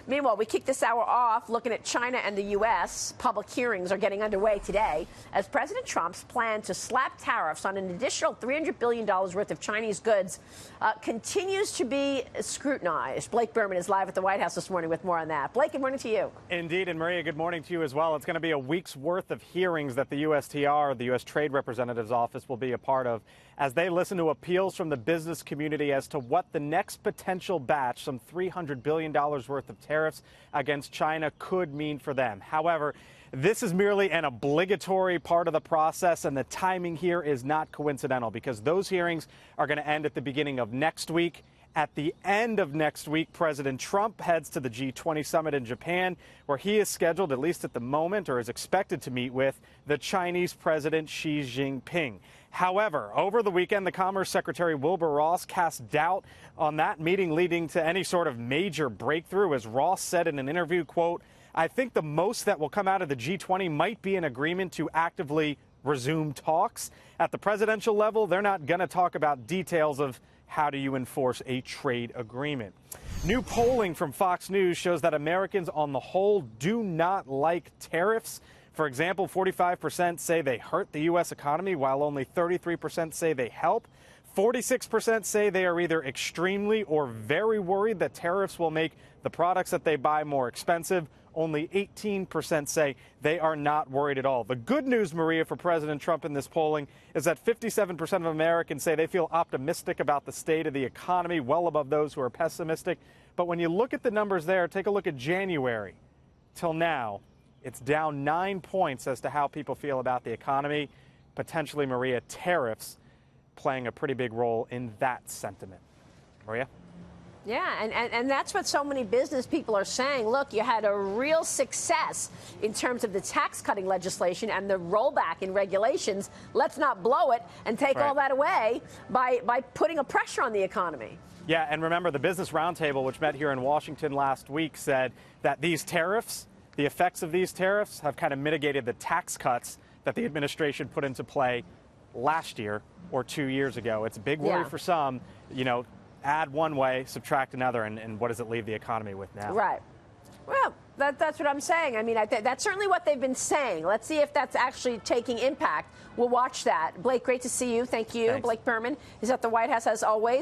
Meanwhile, we kick this hour off looking at China and the U.S. Public hearings are getting underway today as President Trump's plan to slap tariffs on an additional $300 billion worth of Chinese goods continues to be scrutinized. Blake Burman is live at the White House this morning with more on that. Blake, good morning to you. Indeed, and Maria, good morning to you as well. It's going to be a week's worth of hearings that the USTR, the U.S. Trade Representative's Office, will be a part of as they listen to appeals from the business community as to what the next potential batch, some $300 billion worth of tariffs against China, could mean for them. However, this is merely an obligatory part of the process, and the timing here is not coincidental because those hearings are going to end at the beginning of next week. At the end of next week, President Trump heads to the G20 summit in Japan, where he is scheduled, at least at the moment, or is expected to meet with the Chinese President Xi Jinping. However, over the weekend, the Commerce Secretary Wilbur Ross cast doubt on that meeting leading to any sort of major breakthrough. As Ross said in an interview, quote, "I think the most that will come out of the G20 might be an agreement to actively resume talks. At the presidential level, they're not going to talk about details of how do you enforce a trade agreement." New polling from Fox News shows that Americans on the whole do not like tariffs. For example, 45% say they hurt the U.S. economy, while only 33% say they help. 46% say they are either extremely or very worried that tariffs will make the products that they buy more expensive. Only 18% say they are not worried at all. The good news, Maria, for President Trump in this polling is that 57% of Americans say they feel optimistic about the state of the economy, well above those who are pessimistic. But when you look at the numbers there, take a look at January till now. It's down 9 points as to how people feel about the economy. Potentially, Maria, tariffs playing a pretty big role in that sentiment. Maria? Yeah, and that's what so many business people are saying. Look, you had a real success in terms of the tax-cutting legislation and the rollback in regulations. Let's not blow it and take all that away by putting a pressure on the economy. Yeah, and remember, the Business Roundtable, which met here in Washington last week, said that these tariffs, the effects of these tariffs, have kind of mitigated the tax cuts that the administration put into play last year or 2 years ago. It's a big worry for some, you know, add one way, subtract another, and what does it leave the economy with now? Right. Well, that's what I'm saying. I mean, that's certainly what they've been saying. Let's see if that's actually taking impact. We'll watch that. Blake, great to see you. Thank you. Thanks. Blake Burman is at the White House as always.